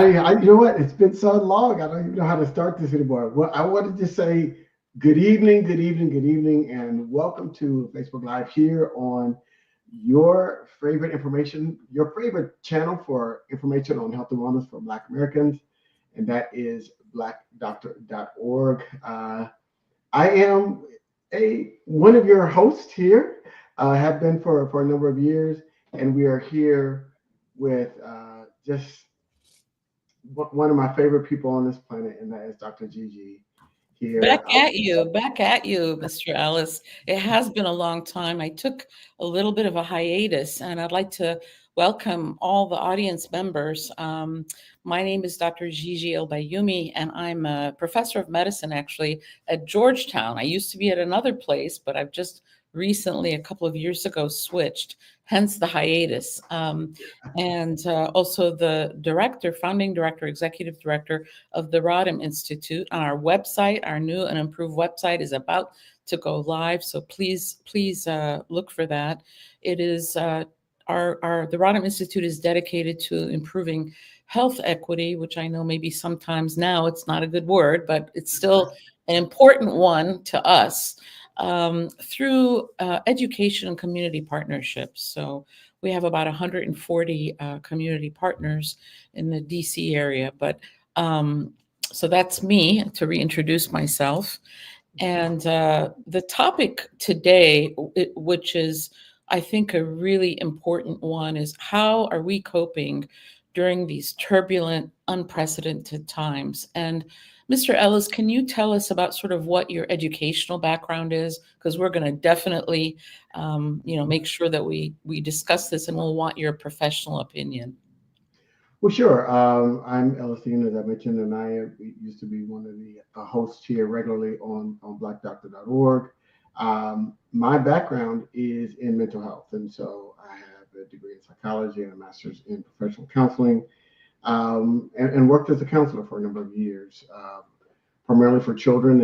you know what? It's been so long. I don't even know how to start this anymore. Well, I wanted to say good evening, good evening, good evening, and welcome to Facebook Live here on your favorite information, your favorite channel for information on health and wellness for Black Americans, and that is blackdoctor.org. I am a one of your hosts here, have been for a number of years, and we are here with just one of my favorite people on this planet, and that is Dr. Gigi here. Back at you, Mr. Ellis. It has been a long time. I took a little bit of a hiatus, and I'd like to welcome all the audience members. My name is Dr. Gigi Elbayumi, and I'm a professor of medicine actually at Georgetown. I used to be at another place, but I've just recently, a couple of years ago, switched, hence the hiatus. And also the director, founding director, executive director of the Rodham Institute. On our website, our new and improved website is about to go live, so please look for that. It is the Rodham Institute is dedicated to improving health equity, which I know maybe sometimes now it's not a good word, but it's still an important one to us, through education and community partnerships. So we have about 140 community partners in the DC area. But so that's me, to reintroduce myself. And the topic today, which is, I think, a really important one, is how are we coping during these turbulent, unprecedented times? And Mr. Ellis, can you tell us about sort of what your educational background is? Because we're going to definitely, make sure that we discuss this, and we'll want your professional opinion. Well, sure. I'm Elisine, as I mentioned, and I used to be one of the hosts here regularly on blackdoctor.org. My background is in mental health, and so I have a degree in psychology and a master's in professional counseling, and worked as a counselor for a number of years, primarily for children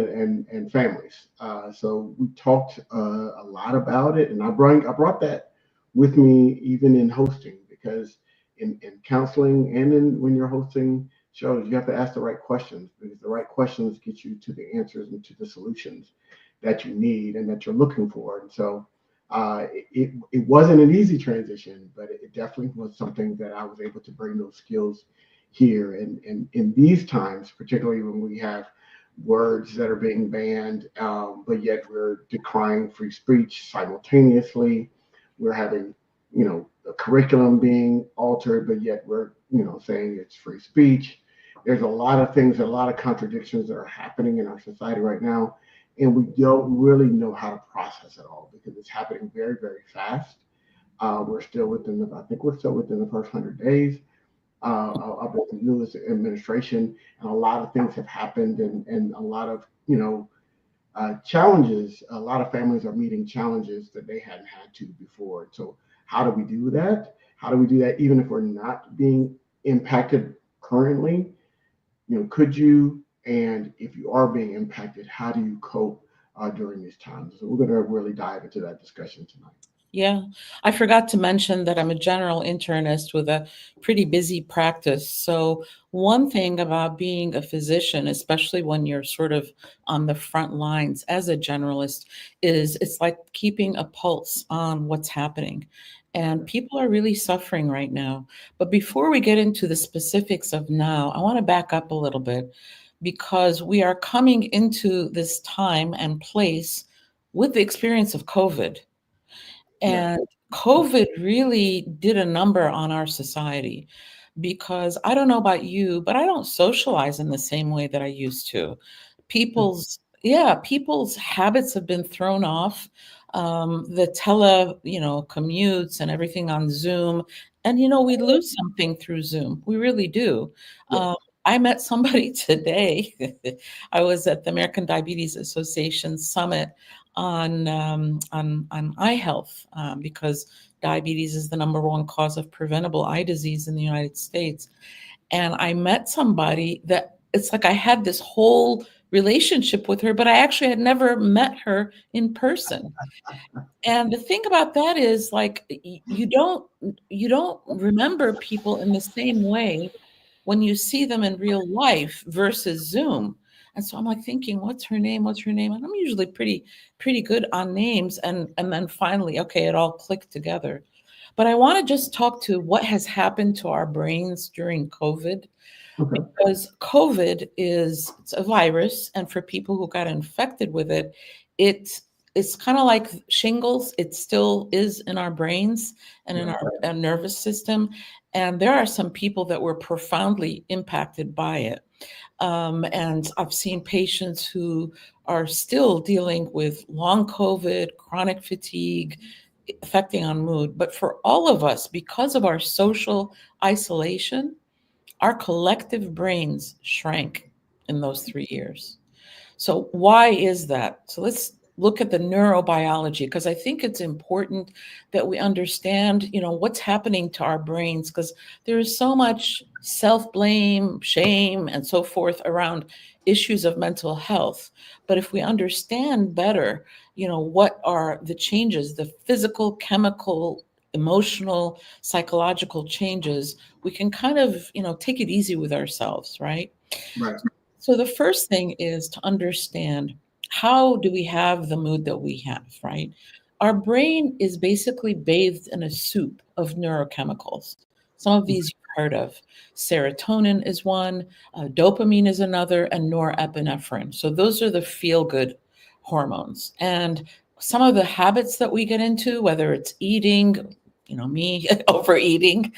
and families. So we talked a lot about it, and I brought that with me even in hosting, because in counseling and in when you're hosting shows, you have to ask the right questions, because the right questions get you to the answers and to the solutions that you need and that you're looking for. And so it wasn't an easy transition, but it definitely was something that I was able to bring those skills here. And in these times, particularly when we have words that are being banned, but yet we're decrying free speech simultaneously. We're having, the curriculum being altered, but yet we're, saying it's free speech. There's a lot of things, a lot of contradictions that are happening in our society right now, and we don't really know how to process it all because it's happening very, very fast. I think we're still within the first 100 days of the newest administration, and a lot of things have happened, and a lot of, challenges. A lot of families are meeting challenges that they hadn't had to before. So how do we do that? How do we do that even if we're not being impacted currently? Could you, and if you are being impacted, how do you cope during these times? So we're going to really dive into that discussion tonight. Yeah, I forgot to mention that I'm a general internist with a pretty busy practice. So, one thing about being a physician, especially when you're sort of on the front lines as a generalist, is it's like keeping a pulse on what's happening. And people are really suffering right now. But before we get into the specifics of now, I want to back up a little bit, because we are coming into this time and place with the experience of COVID. Yeah. And COVID really did a number on our society, because I don't know about you, but I don't socialize in the same way that I used to. People's habits have been thrown off. The commutes and everything on Zoom. And, we lose something through Zoom. We really do. Yeah. I met somebody today. I was at the American Diabetes Association Summit on eye health, because diabetes is the number one cause of preventable eye disease in the United States. And I met somebody that it's like I had this whole relationship with her, but I actually had never met her in person. And the thing about that is, like, you don't remember people in the same way when you see them in real life versus Zoom. And so I'm like thinking, what's her name? What's her name? And I'm usually pretty good on names. And then finally, okay, it all clicked together. But I want to just talk to what has happened to our brains during COVID, Okay. because COVID is it's a virus, and for people who got infected with it, it's kind of like shingles. It still is in our brains and in Right. our nervous system, and there are some people that were profoundly impacted by it. And I've seen patients who are still dealing with long COVID, chronic fatigue, affecting on mood. But for all of us, because of our social isolation, our collective brains shrank in those 3 years. So, why is that? So, let's look at the neurobiology, because I think it's important that we understand, what's happening to our brains, because there is so much self-blame, shame, and so forth around issues of mental health. But if we understand better, what are the changes, the physical, chemical, emotional, psychological changes, we can kind of, take it easy with ourselves, right? Right. So the first thing is to understand, how do we have the mood that we have, right? Our brain is basically bathed in a soup of neurochemicals. Some of these you've heard of. Serotonin is one, dopamine is another, and norepinephrine. So those are the feel good hormones. And some of the habits that we get into, whether it's eating, me overeating,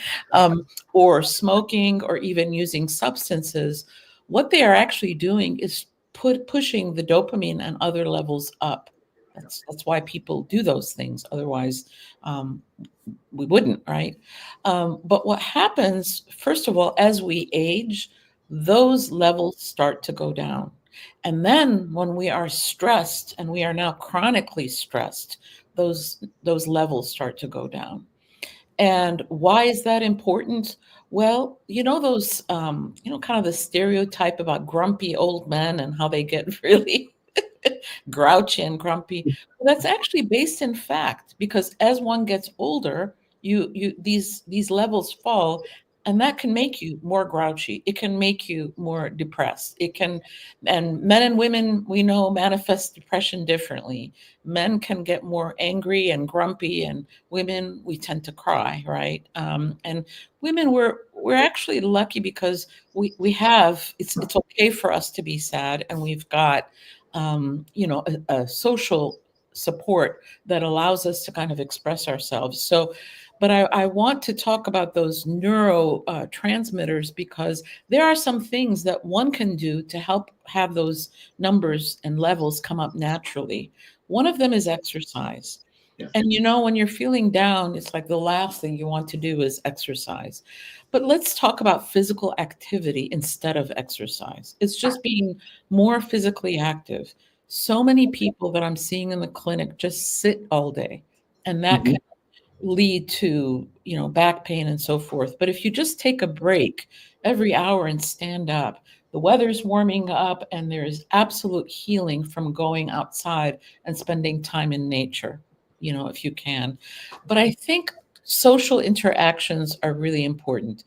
or smoking, or even using substances, what they are actually doing is pushing the dopamine and other levels up. That's why people do those things. Otherwise, um, we wouldn't, right? But what happens, first of all, as we age, those levels start to go down. And then when we are stressed, and we are now chronically stressed, those levels start to go down. And why is that important? Well, those, kind of the stereotype about grumpy old men and how they get really grouchy and grumpy. Well, that's actually based in fact, because as one gets older, these levels fall, and that can make you more grouchy. It can make you more depressed. It can, and men and women, we know, manifest depression differently. Men can get more angry and grumpy, and women, we tend to cry, right? And women, we're actually lucky, because we have, it's okay for us to be sad, and we've got, a social support that allows us to kind of express ourselves. So, but I want to talk about those neuro transmitters, because there are some things that one can do to help have those numbers and levels come up naturally. One of them is exercise. Yes. And when you're feeling down, it's like the last thing you want to do is exercise. But let's talk about physical activity instead of exercise. It's just being more physically active. So many people that I'm seeing in the clinic just sit all day, and that Hmm. can lead to, back pain and so forth. But if you just take a break every hour and stand up, the weather's warming up, and there is absolute healing from going outside and spending time in nature, if you can. But I think social interactions are really important.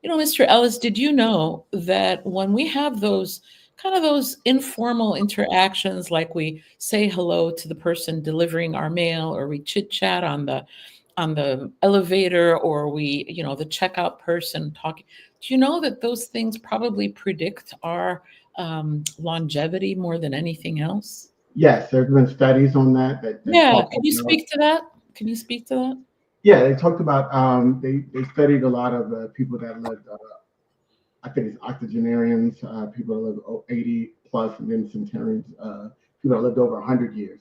Mr. Ellis, did you know that when we have those kind of those informal interactions, like we say hello to the person delivering our mail, or we chit chat on the elevator, or we, the checkout person talking. Do you know that those things probably predict our longevity more than anything else? Yes, there have been studies on that Yeah. talk Can you about. speak to that? Can you speak to that? Yeah, they talked about. They studied a lot of people that lived. I think it's octogenarians, people that live 80 plus, and then centenarians, people that lived over 100 years.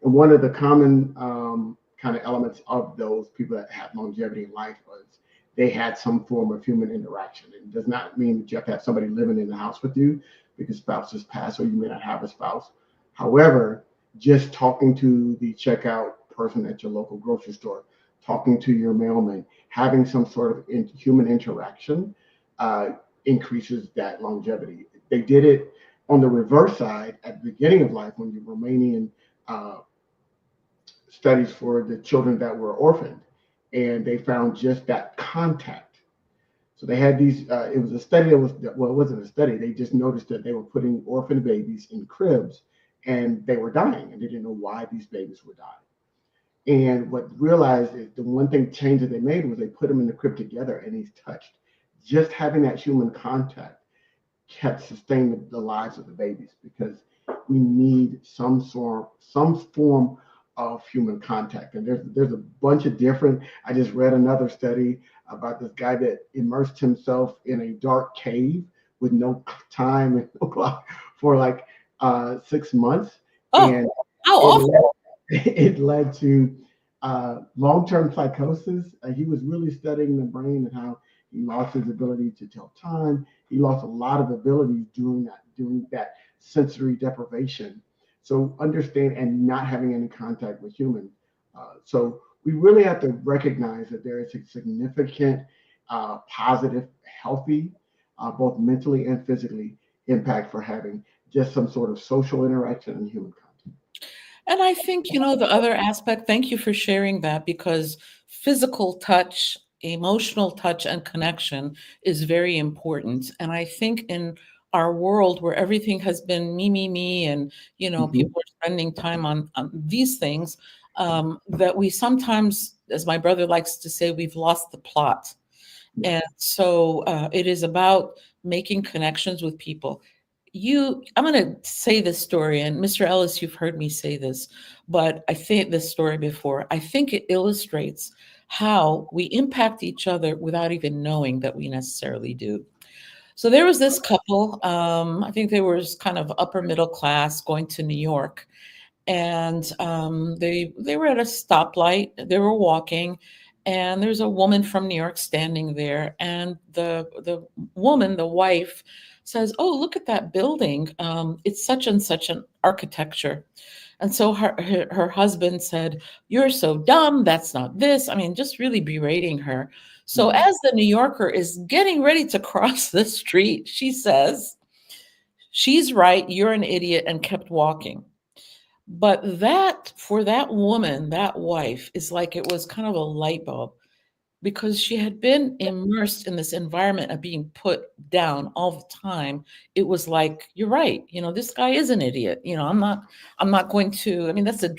And one of the common kind of elements of those people that had longevity in life was they had some form of human interaction. It does not mean that you have to have somebody living in the house with you, because spouses pass, or you may not have a spouse. However, just talking to the checkout person at your local grocery store, talking to your mailman, having some sort of human interaction, uh, increases that longevity. They did it on the reverse side at the beginning of life, when the Romanian uh, studies for the children that were orphaned, and they found just that contact. So they had these. It was a study that was well, it wasn't a study. They just noticed that they were putting orphan babies in cribs, and they were dying, and they didn't know why these babies were dying. And what realized is the one thing change that they made was they put them in the crib together, and he's touched. Just having that human contact kept sustaining the lives of the babies because we need some form of human contact. And there's a bunch of different. I just read another study about this guy that immersed himself in a dark cave with no time and no clock for like 6 months, Oh, and how it awful. it led to long-term psychosis. He was really studying the brain and how he lost his ability to tell time. He lost a lot of abilities doing that sensory deprivation. So understand and not having any contact with humans. So we really have to recognize that there is a significant positive, healthy, both mentally and physically impact for having just some sort of social interaction and human contact. And I think, the other aspect, thank you for sharing that because physical touch, emotional touch, and connection is very important. And I think in our world where everything has been me, and, Mhm. people are spending time on these things, that we sometimes, as my brother likes to say, we've lost the plot. Yeah. And so it is about making connections with people. I'm going to say this story, and Mr. Ellis, you've heard me say this, but I think this story before. I think it illustrates how we impact each other without even knowing that we necessarily do. So there was this couple, I think they were kind of upper middle class going to New York, and they were at a stoplight. They were walking, and there's a woman from New York standing there, and the woman, the wife, says, "Oh, look at that building! It's such and such an architecture." And so her husband said, "You're so dumb. That's not this." I mean, just really berating her. So Mhm. as the New Yorker is getting ready to cross the street, she says, "She's right. You're an idiot," and kept walking. But that for that woman, that wife, is like it was kind of a light bulb because she had been immersed in this environment of being put down all the time. It was like, you're right, this guy is an idiot. I'm not going to, I mean, that's a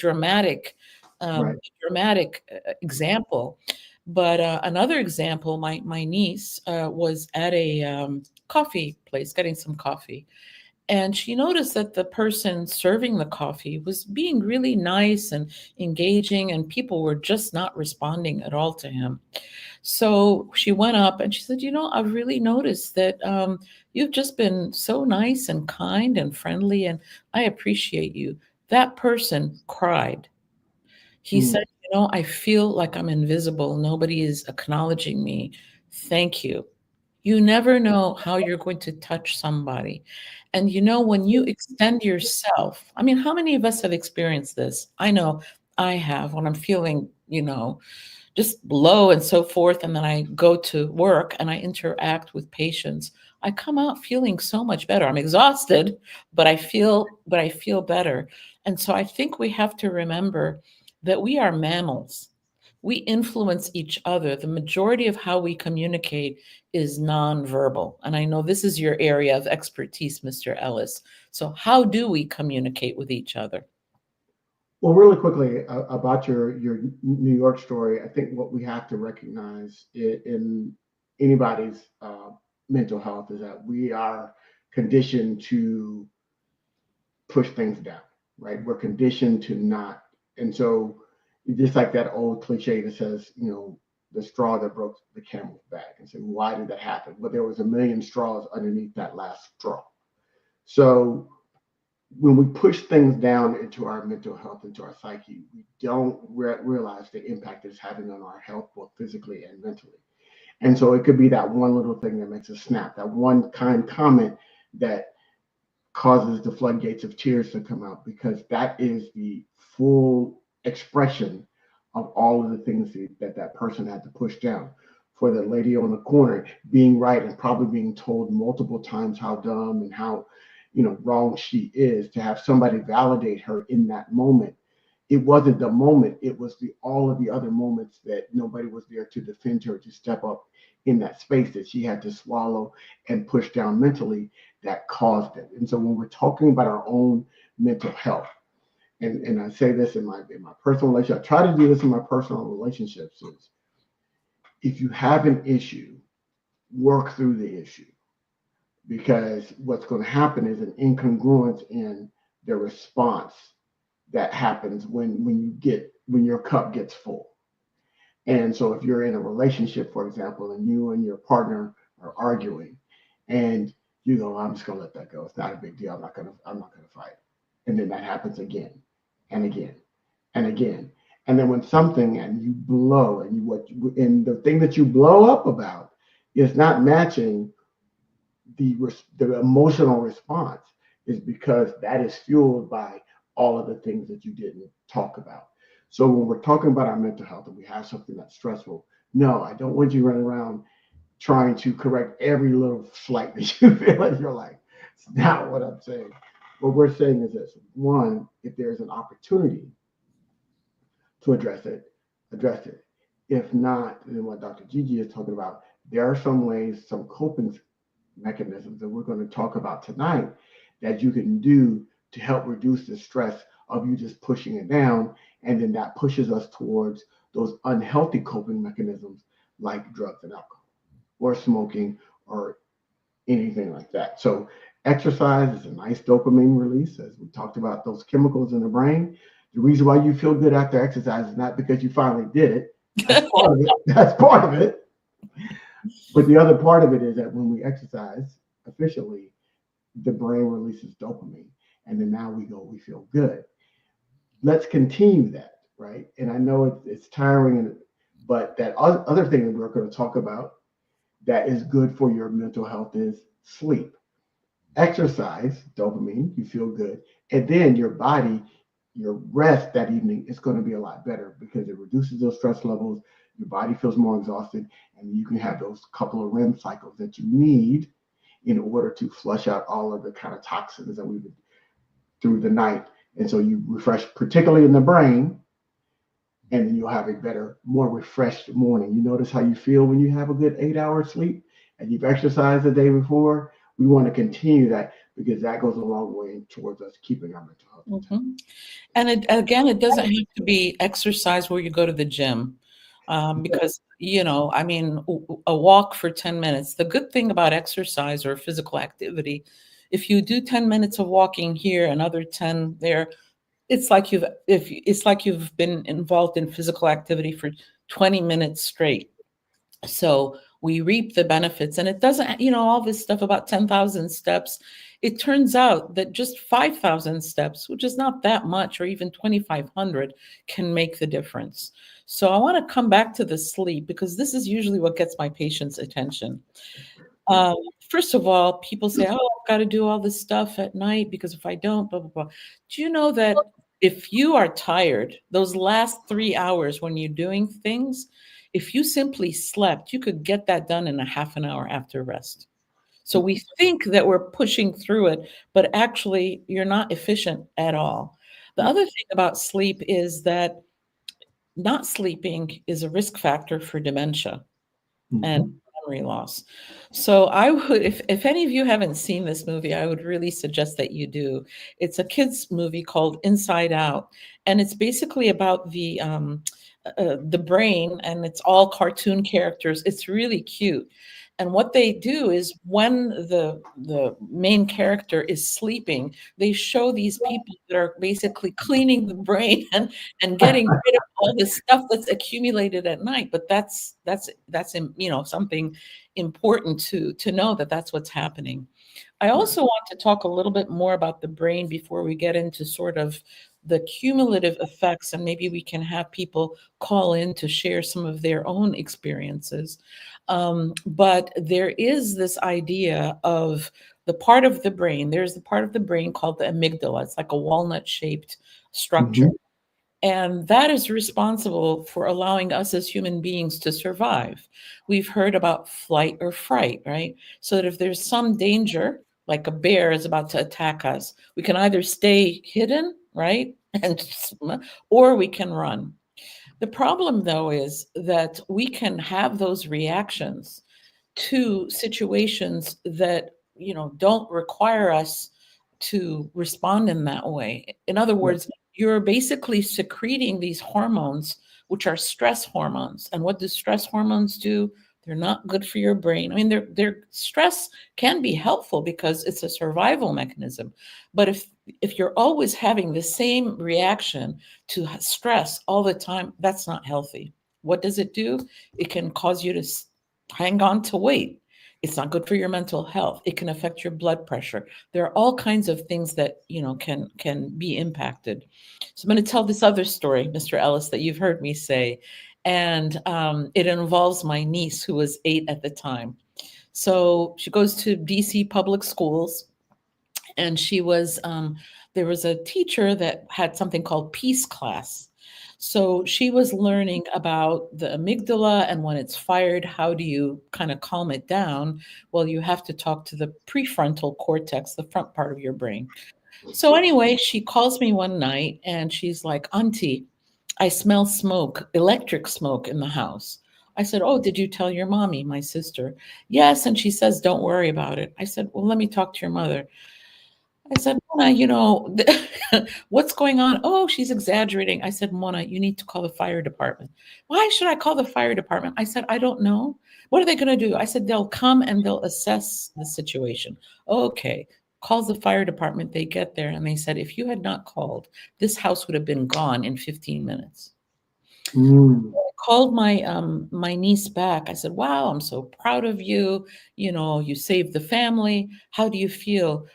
Right. dramatic example. But another example, my niece was at a coffee place getting some coffee, and she noticed that the person serving the coffee was being really nice and engaging, and people were just not responding at all to him. So she went up and she said, I've really noticed that you've just been so nice and kind and friendly, and I appreciate you. That person cried. He Mm. said, I feel like I'm invisible. Nobody is acknowledging me. Thank you. You never know how you're going to touch somebody. And when you extend yourself, I mean, how many of us have experienced this? I know I have when I'm feeling, just low and so forth. And then I go to work and I interact with patients. I come out feeling so much better. I'm exhausted, but I feel better. And so I think we have to remember that we are mammals. We influence each other. The majority of how we communicate is nonverbal. And I know this is your area of expertise, Mr. Ellis. So how do we communicate with each other? Well, really quickly about your New York story, I think what we have to recognize in anybody's mental health is that we are conditioned to push things down, right? We're conditioned to not, and so just like that old cliche that says, the straw that broke the camel's back, and say, why did that happen? But there was a million straws underneath that last straw. So when we push things down into our mental health, into our psyche, we don't realize the impact it's having on our health, both physically and mentally. And so it could be that one little thing that makes us snap, that one kind comment that causes the floodgates of tears to come out, because that is the full expression of all of the things that person had to push down. For the lady on the corner being right and probably being told multiple times how dumb and how wrong she is, to have somebody validate her in that moment it wasn't the moment, it was the all of the other moments that nobody was there to defend her, to step up in that space that she had to swallow and push down mentally, that caused it. And so when we're talking about our own mental health, and I say this in my personal relationship, I try to do this in my personal relationships, is if you have an issue, work through the issue, because what's going to happen is an incongruence in the response that happens when your cup gets full. And so if you're in a relationship, for example, and you and your partner are arguing, and you go, I'm just gonna let that go. It's not a big deal. I'm not gonna fight. And then that happens again and again and again. And then when something and you blow and and the thing that you blow up about is not matching the emotional response, is because that is fueled by all of the things that you didn't talk about. So when we're talking about our mental health and we have something that's stressful, no, I don't want you running around trying to correct every little slight that you feel in your life. It's not what I'm saying. What we're saying is this: one, if there's an opportunity to address it. If not, then what Dr. Gigi is talking about, there are some ways, some coping mechanisms that we're going to talk about tonight that you can do to help reduce the stress of you just pushing it down. And then that pushes us towards those unhealthy coping mechanisms like drugs and alcohol or smoking or anything like that. So exercise is a nice dopamine release, as we talked about those chemicals in the brain. The reason why you feel good after exercise is not because you finally did it. That's part of it. That's part of it. But the other part of it is that when we exercise efficiently, the brain releases dopamine. And then now we feel good. Let's continue that, right? And I know it's tiring, but that other thing that we're going to talk about that is good for your mental health is sleep. Exercise, dopamine, you feel good. And then your body, your rest that evening is going to be a lot better because it reduces those stress levels. Your body feels more exhausted, and you can have those couple of REM cycles that you need in order to flush out all of the kind of toxins that we've been through the night. And so you refresh, particularly in the brain, and then you'll have a better, more refreshed morning. You notice how you feel when you have a good 8 hours sleep and you've exercised the day before. We want to continue that because that goes a long way towards us keeping our mental health intact. Mhm. And again, it doesn't have to be exercise where you go to the gym. Because, I mean, a walk for 10 minutes. The good thing about exercise or physical activity, if you do 10 minutes of walking here, another 10 there, it's like you've been involved in physical activity for 20 minutes straight. So we reap the benefits. And it doesn't, all this stuff about 10,000 steps. It turns out that just 5,000 steps, which is not that much, or even 2,500, can make the difference. So I want to come back to the sleep because this is usually what gets my patients' attention. Um, First of all, people say, "Oh, I've got to do all this stuff at night because if I don't, blah, blah, blah." Do you know that if you are tired, those last 3 hours when you're doing things, if you simply slept, you could get that done in a half an hour after rest. So we think that we're pushing through it, but actually, you're not efficient at all. The other thing about sleep is that not sleeping is a risk factor for dementia and Mhm. memory loss. So I would, if any of you haven't seen this movie, I would really suggest that you do. It's a kids movie called Inside Out, and it's basically about the brain, and it's all cartoon characters. It's really cute. And what they do is when the main character is sleeping, they show these people that are basically cleaning the brain and getting rid of all this stuff that's accumulated at night. But that's something important to know that that's what's happening. I also want to talk a little bit more about the brain before we get into sort of the cumulative effects, and maybe we can have people call in to share some of their own experiences. But there is this idea of the part of the brain, there's the part of the brain called the amygdala. It's like a walnut shaped structure. Mhm. And that is responsible for allowing us as human beings to survive. We've heard about flight or fright, right? So that if there's some danger, like a bear is about to attack us, we can either stay hidden, right? and or we can run. The problem, though, is that we can have those reactions to situations that, don't require us to respond in that way. In other Right. words, you're basically secreting these hormones, which are stress hormones. And what do stress hormones do? They're not good for your brain. I mean, they're stress can be helpful because it's a survival mechanism. But if you're always having the same reaction to stress all the time, that's not healthy. What does it do? It can cause you to hang on to weight. It's not good for your mental health. It can affect your blood pressure. There are all kinds of things that can be impacted. So I'm going to tell this other story, Mr. Ellis, that you've heard me say, and it involves my niece who was 8 at the time. So she goes to DC public schools, and there was a teacher that had something called peace class. So she was learning about the amygdala, and when it's fired, how do you kind of calm it down? Well, you have to talk to the prefrontal cortex, the front part of your brain. So anyway, she calls me one night and she's like, Auntie, I smell smoke, electric smoke in the house. I said, Oh, did you tell your mommy, my sister? Yes. And she says, Don't worry about it. I said, Well, let me talk to your mother. I said, Mona, what's going on? Oh, she's exaggerating. I said, Mona, you need to call the fire department. Why should I call the fire department? I said, I don't know. What are they going to do? I said, they'll come and they'll assess the situation. Okay. Calls the fire department. They get there and they said, if you had not called, this house would have been gone in 15 minutes. Mm. Called my niece back. I said, "Wow, I'm so proud of you. You saved the family. How do you feel?"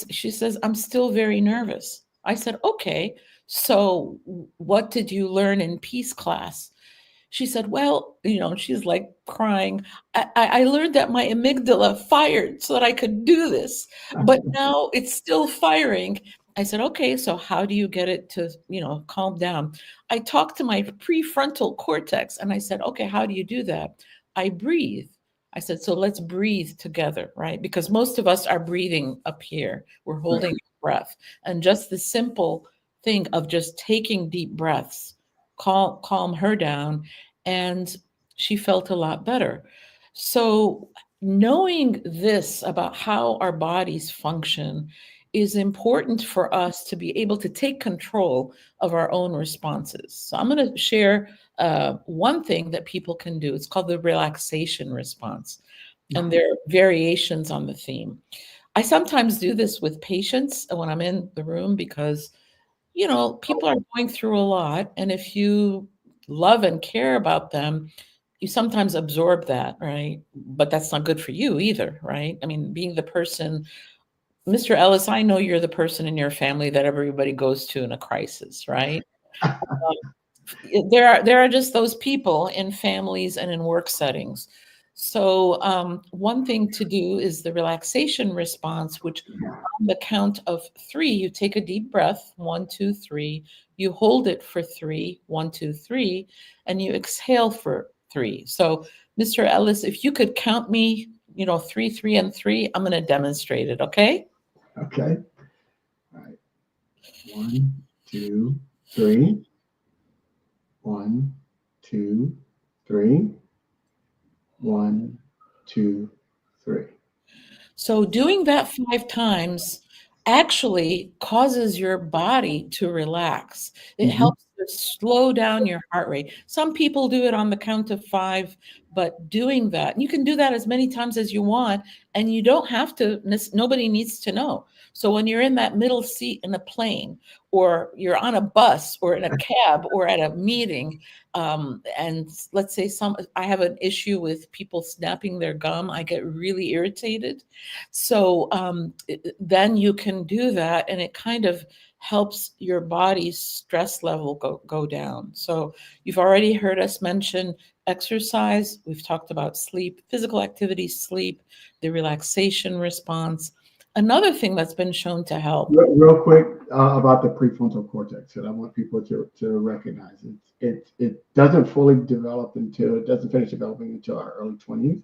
She says, "I'm still very nervous." I said, "Okay. So what did you learn in peace class?" She said, "Well, she's like crying. I learned that my amygdala fired so that I could do this, but now it's still firing." I said, "Okay, so how do you get it to, calm down?" I talked to my prefrontal cortex and I said, "Okay, how do you do that?" I breathe. I said, "So let's breathe together, right? Because most of us are breathing up here. We're Right. holding our breath. And just the simple thing of just taking deep breaths calm her down, and she felt a lot better. So knowing this about how our bodies function is important for us to be able to take control of our own responses. So I'm going to share one thing that people can do. It's called the relaxation response, and there are variations on the theme. I sometimes do this with patients when I'm in the room because people are going through a lot. And if you love and care about them, you sometimes absorb that, right? But that's not good for you either, right? I mean, being the person, Mr. Ellis, I know you're the person in your family that everybody goes to in a crisis, right? There are just those people in families and in work settings. So one thing to do is the relaxation response, which on the count of 3, you take a deep breath, 1, 2, 3. You hold it for 3, 1, 2, 3, and you exhale for 3. So, Mr. Ellis, if you could count me, 3, 3, and 3, I'm going to demonstrate it. Okay? Okay. All right. 1, 2, 3. 1, 2, 3. 1, 2, 3. So doing that 5 times actually causes your body to relax. It Mhm. helps to slow down your heart rate. Some people do it on the count of 5, but doing that, and you can do that as many times as you want, and you don't have to, nobody needs to know. So when you're in that middle seat in a plane, or you're on a bus, or in a cab, or at a meeting, and let's say I have an issue with people snapping their gum, I get really irritated. So then you can do that, and it kind of helps your body's stress level go down. So you've already heard us mention exercise. We've talked about sleep, physical activity, sleep, the relaxation response. Another thing that's been shown to help. Real quick about the prefrontal cortex that I want people to recognize. It doesn't fully develop until it doesn't finish developing until our early 20s.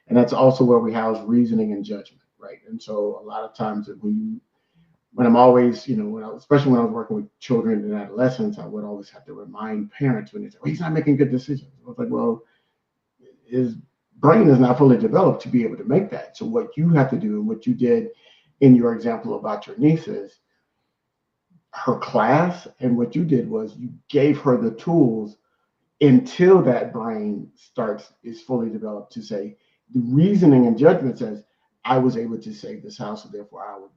And that's also where we house reasoning and judgment, right? And so a lot of times when But I'm always, especially when I was working with children and adolescents, I would always have to remind parents when they say, "Well, he's not making good decisions." I was like, "Well, his brain is not fully developed to be able to make that. So what you have to do, and what you did in your example about your nieces, her class, and what you did was you gave her the tools until that brain starts is fully developed to say the reasoning and judgment says I was able to save this house, so therefore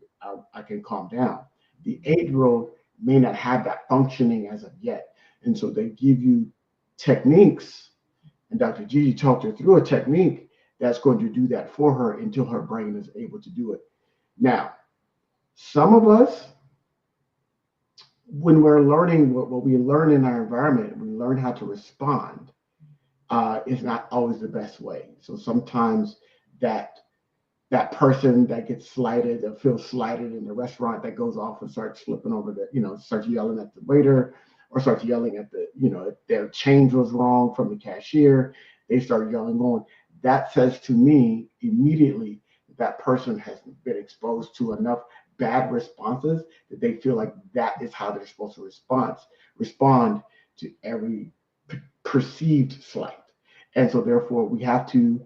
I can calm down. The 8 year old may not have that functioning as of yet, and so they give you techniques, and Dr. Gigi talked her through a technique that's going to do that for her until her brain is able to do it. Now, some of us, when we're learning what we learn in our environment, we learn how to respond is not always the best way. So sometimes that that person that gets slighted or feels slighted in the restaurant that goes off and starts flipping over starts yelling at the waiter or starts yelling at if their change was wrong from the cashier, they start yelling on. That says to me immediately that person has been exposed to enough bad responses that they feel like that is how they're supposed to respond to every perceived slight. And so therefore we have to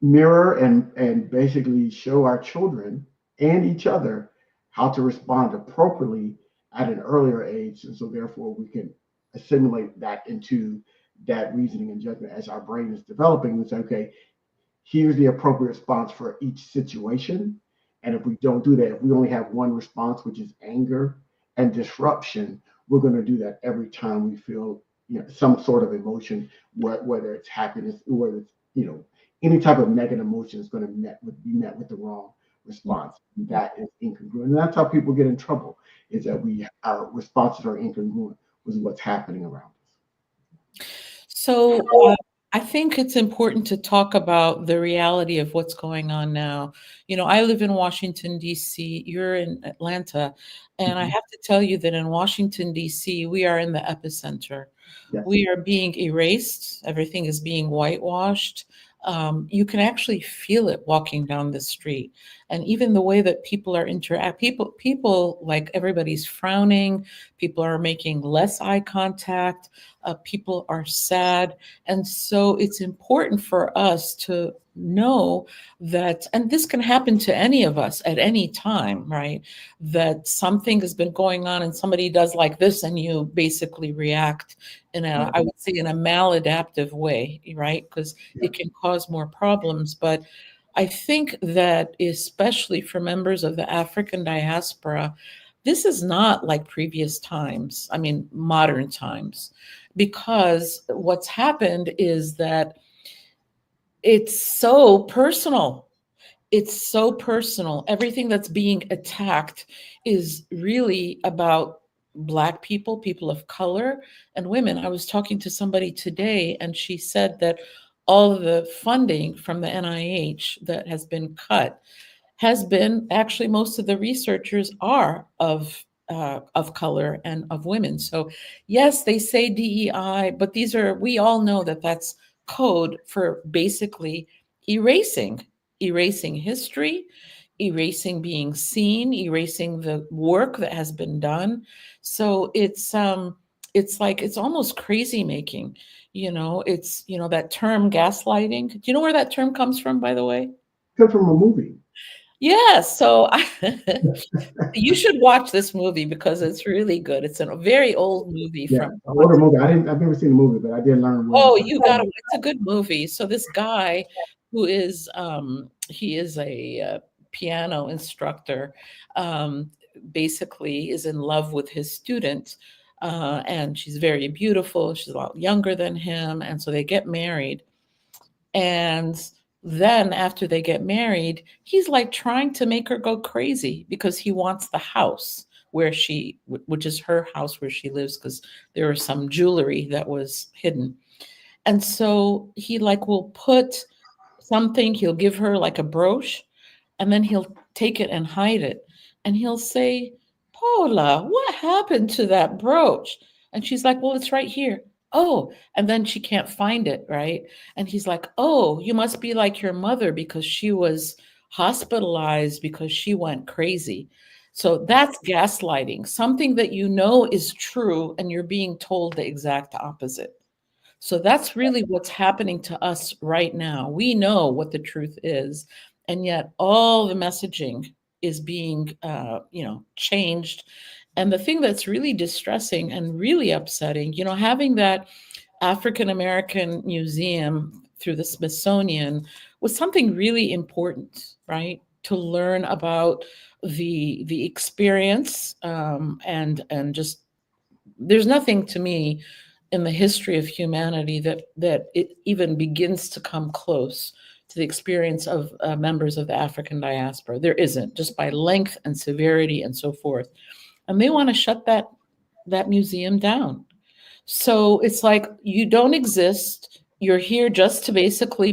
mirror and basically show our children and each other how to respond appropriately at an earlier age, and so therefore we can assimilate that into that reasoning and judgment as our brain is developing and say, okay, here's the appropriate response for each situation. And if we don't do that, if we only have one response, which is anger and disruption, we're going to do that every time we feel some sort of emotion, whether it's happiness, whether it's any type of negative emotion is going to be met with the wrong response. That is incongruent, and that's how people get in trouble. Is that our responses are incongruent with what's happening around So I think it's important to talk about the reality of what's going on now. I live in Washington, D.C., you're in Atlanta, and I us. have to tell you that in Washington, D.C., we are in the epicenter. Yes, We are being erased, everything is being whitewashed. You can actually feel it walking down the street. And even the way that people are people like everybody's frowning, people are making less eye contact, people are sad. And so it's important for us to know that, and this can happen to any of us at any time, right? That something has been going on and somebody does like this, and you basically react in a, right. I would say, in a maladaptive way, right? Because Yeah. it can cause more problems. But I think that especially for members of the African diaspora, this is not like previous times, I mean, modern times, because what's happened is that it's so personal. It's so personal. Everything that's being attacked is really about Black people, people of color, and women. I was talking to somebody today, and she said that all of the funding from the NIH that has been cut has been actually most of the researchers are of color and of women. So yes, they say DEI, but we all know that that's code for basically erasing erasing history, erasing being seen, erasing the work that has been done. So it's like it's almost crazy making. It's that term gaslighting. Do you know where that term comes from, by the way? Come from a movie. Yeah, so you should watch this movie because it's really good. It's a very old movie Yeah, from an older movie. I've never seen the movie, but I did learn where the Oh, term you came gotta from. it's a good movie. So this guy who is he is a piano instructor, basically is in love with his student, and she's very beautiful. She's a lot younger than him, and so they get married. And then after they get married, he's like trying to make her go crazy because he wants the house which is her house where she lives, because there was some jewelry that was hidden. And so he like will put something, he'll give her like a brooch, and then he'll take it and hide it. And he'll say, Paula, what happened to that brooch? And she's like, well, it's right here. Oh, and then she can't find it, right? And he's like, oh, you must be like your mother because she was hospitalized because she went crazy. So that's gaslighting, something that you know is true and you're being told the exact opposite. So that's really what's happening to us right now. We know what the truth is, and yet all the messaging is being, changed. And the thing that's really distressing and really upsetting, having that African American Museum through the Smithsonian was something really important, right? To learn about the experience, and just there's nothing to me in the history of humanity that it even begins to come close to the experience of members of the African diaspora. There isn't, just by length and severity and so forth. And they want to shut that museum down. So it's like you don't exist. You're here just to basically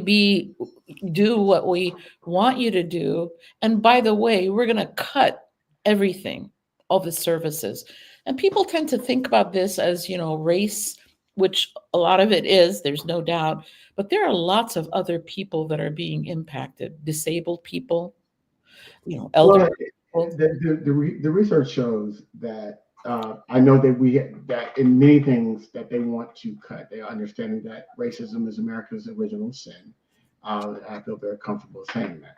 do what we want you to do. And by the way, we're going to cut everything, all the services. And people tend to think about this as, race, which a lot of it is, there's no doubt. But there are lots of other people that are being impacted, disabled people, elderly Well, people. the research shows that I know that that in many things that they want to cut, they are understanding that racism is America's original sin. I feel very comfortable saying that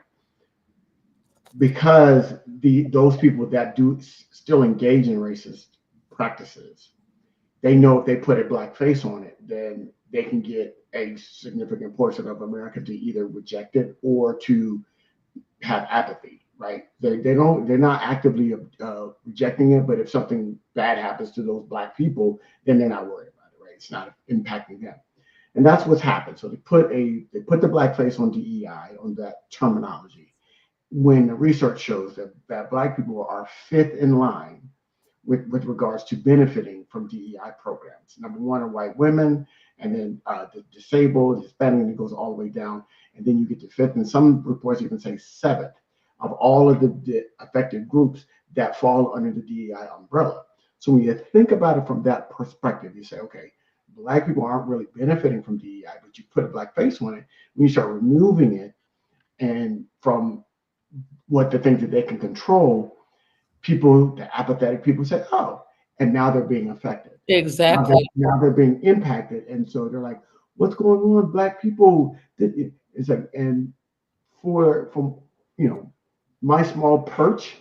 because those people that do still engage in racist practices, they know if they put a black face on it, then they can get a significant portion of America to either reject it or to have apathy, right? They're not actively rejecting it, but if something bad happens to those black people, then they're not worried about it, right? It's not impacting them, and that's what's happened. So they put the black face on DEI on that terminology when the research shows that black people are fifth in line with regards to benefiting from DEI programs. Number one are white women, and then the disabled, Hispanic, and it goes all the way down. And then you get to fifth, and some reports even say seventh of all of the affected groups that fall under the DEI umbrella. So when you think about it from that perspective, you say, okay, black people aren't really benefiting from DEI, but you put a black face on it. When you start removing it and from what the things that they can control, people, the apathetic people say, oh, and now they're being affected. Exactly. Now they're being impacted. And so they're like, what's going on, black people? It's like, and from, my small perch,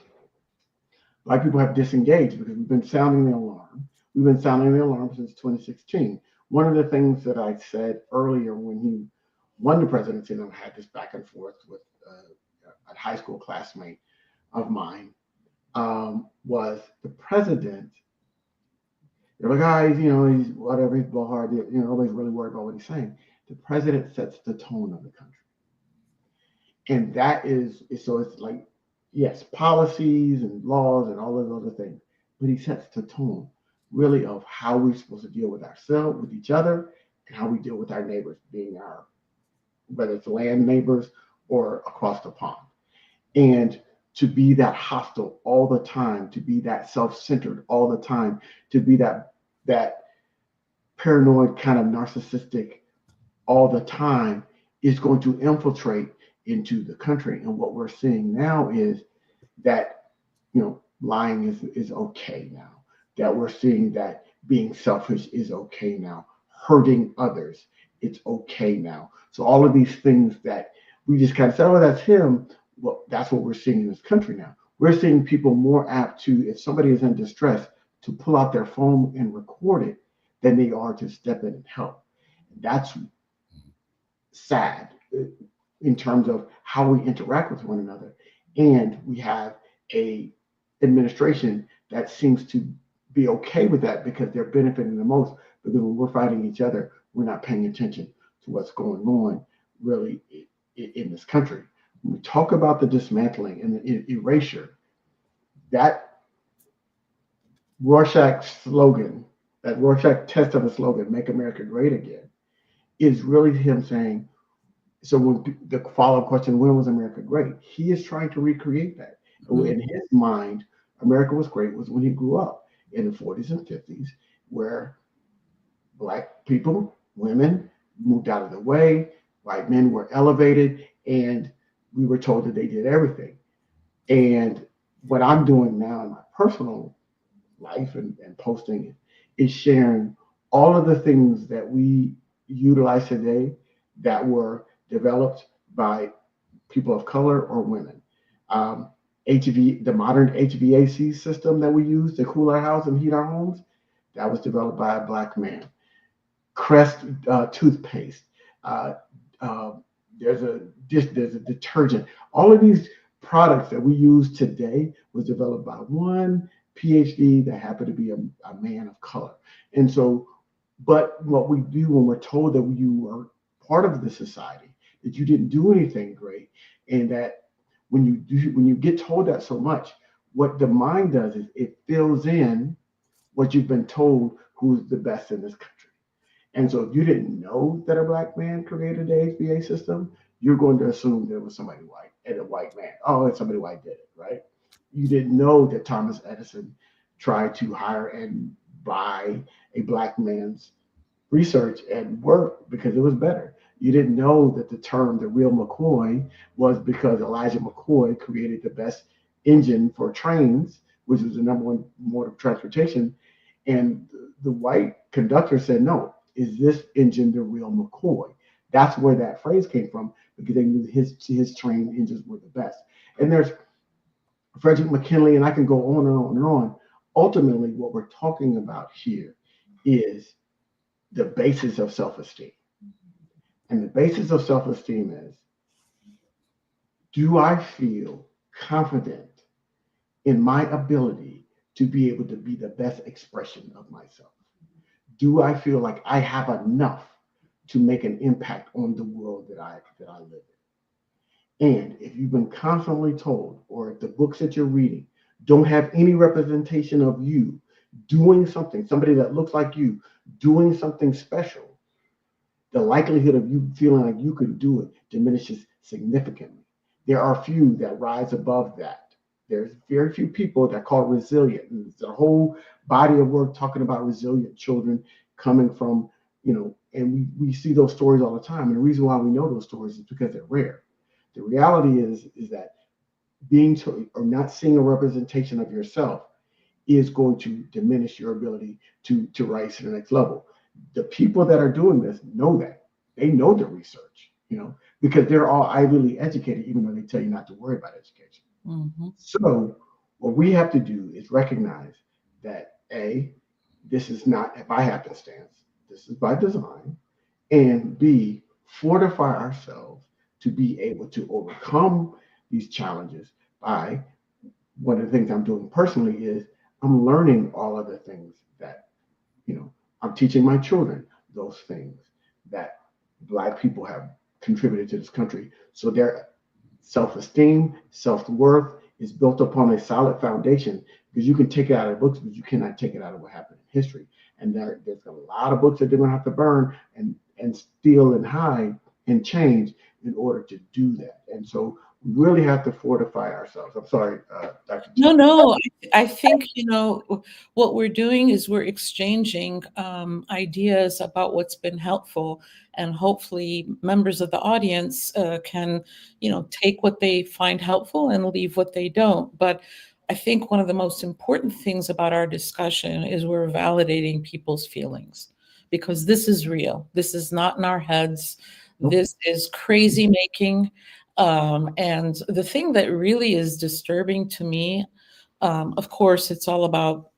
black people have disengaged because we've been sounding the alarm. We've been sounding the alarm since 2016. One of the things that I said earlier when he won the presidency, and I had this back and forth with a high school classmate of mine, was the president. They're like, he's whatever, he's blowhard. Nobody's really worried about what he's saying. The president sets the tone of the country, and that is so. It's like, yes, policies and laws and all those other things, but he sets the tone really of how we're supposed to deal with ourselves, with each other, and how we deal with our neighbors, being our whether it's land neighbors or across the pond. And to be that hostile all the time, to be that self-centered all the time, to be that paranoid kind of narcissistic all the time is going to infiltrate into the country. And what we're seeing now is that lying is okay now. That we're seeing that being selfish is okay now. Hurting others, it's okay now. So all of these things that we just kind of say, oh, that's him. Well, that's what we're seeing in this country now. We're seeing people more apt to, if somebody is in distress, to pull out their phone and record it than they are to step in and help. That's sad in terms of how we interact with one another. And we have a administration that seems to be okay with that because they're benefiting the most. Because when we're fighting each other, we're not paying attention to what's going on really in this country. When we talk about the dismantling and the erasure, that Rorschach slogan, that Rorschach test of a slogan, "Make America Great Again," is really him saying, so when the follow-up question, when was America great? He is trying to recreate that. Mhm. In his mind, America was great was when he grew up in the 40s and 50s, where black people, women moved out of the way, white men were elevated, and we were told that they did everything. And what I'm doing now in my personal life and posting it is sharing all of the things that we utilize today that were developed by people of color or women. Um, the modern HVAC system that we use to cool our house and heat our homes, that was developed by a black man. Crest toothpaste. Uh, uh, there's a detergent. All of these products that we use today was developed by one PhD that happened to be a man of color. And so, but what we do when we're told that you are part of the society, that you didn't do anything great, and that when you get told that so much, what the mind does is it fills in what you've been told who's the best in this country. And so if you didn't know that a black man created the HBA system, you're going to assume there was somebody white and a white man. Oh, it's somebody white did it, right? You didn't know that Thomas Edison tried to hire and buy a black man's research and work because it was better. You didn't know that the term the real McCoy was because Elijah McCoy created the best engine for trains, which was the number one mode of transportation. And the white conductor said, no, is this engine the real McCoy? That's where that phrase came from because they knew his train engines were the best. And there's Frederick McKinley, and I can go on and on and on. Ultimately, what we're talking about here is the basis of self esteem. And the basis of self esteem is, do I feel confident in my ability to be able to be the best expression of myself? Do I feel like I have enough to make an impact on the world that I live in? And if you've been constantly told, or if the books that you're reading don't have any representation of you doing something, somebody that looks like you doing something special, the likelihood of you feeling like you could do it diminishes significantly. There are few that rise above that. There's very few people that call resilient. And there's a whole body of work talking about resilient children coming from, and we see those stories all the time. And the reason why we know those stories is because they're rare. The reality is that or not seeing a representation of yourself is going to diminish your ability to rise to the next level. The people that are doing this know that. They know the research, because they're all Ivy League educated, even though they tell you not to worry about education. Mm-hmm. So what we have to do is recognize that A, this is not by happenstance, this is by design, and B, fortify ourselves to be able to overcome these challenges by one of the things I'm doing personally is I'm learning all of the things that, I'm teaching my children those things that Black people have contributed to this country. So their self-esteem, self-worth is built upon a solid foundation because you can take it out of books, but you cannot take it out of what happened in history. And there's a lot of books that they're going to have to burn and steal and hide and change in order to do that. And so we really have to fortify ourselves. I'm sorry, Dr. No. I think, what we're doing is we're exchanging ideas about what's been helpful, and hopefully members of the audience can, take what they find helpful and leave what they don't. But I think one of the most important things about our discussion is we're validating people's feelings, because this is real. This is not in our heads. Nope. This is crazy making. And the thing that really is disturbing to me, of course, it's all about,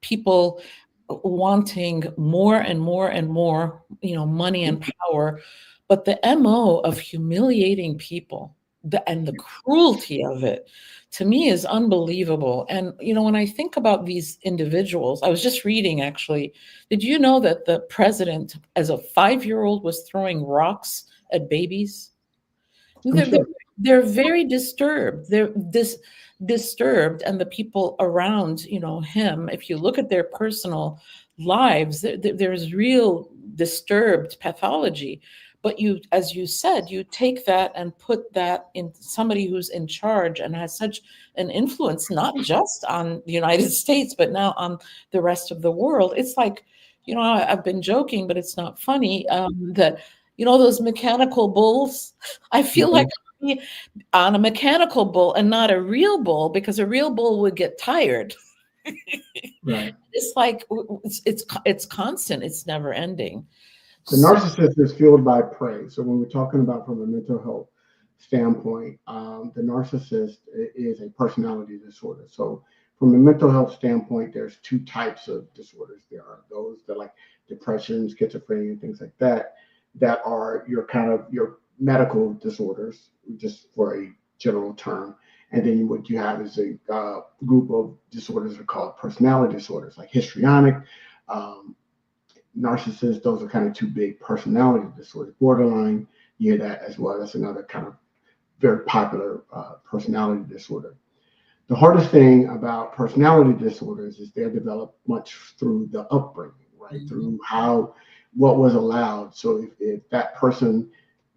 people wanting more and more and more, money and power. But the MO of humiliating people and the cruelty of it, to me, is unbelievable. And, when I think about these individuals, I was just reading, actually, did you know that the president, as a 5-year-old, was throwing rocks at babies? They're very disturbed. They're disturbed, and the people around, him. If you look at their personal lives, there's real disturbed pathology. But as you said, you take that and put that in somebody who's in charge and has such an influence, not just on the United States, but now on the rest of the world. It's like, I've been joking, but it's not funny, that those mechanical bulls. I feel like be on a mechanical bull and not a real bull, because a real bull would get tired. Right. It's like it's constant. It's never ending. The So, narcissist is fueled by praise. So when we're talking about from a mental health standpoint, the narcissist is a personality disorder. So from a mental health standpoint, there's two types of disorders. There are those that like depression, schizophrenia, and things like that, that are your kind of your medical disorders, just for a general term. And then what you have is a group of disorders that are called personality disorders, like histrionic, um, narcissist. Those are kind of two big personality disorders. Borderline, you hear that as well. That's another kind of very popular personality disorder. The hardest thing about personality disorders is they're developed much through the upbringing, right? mhm, Through how what was allowed. So if that person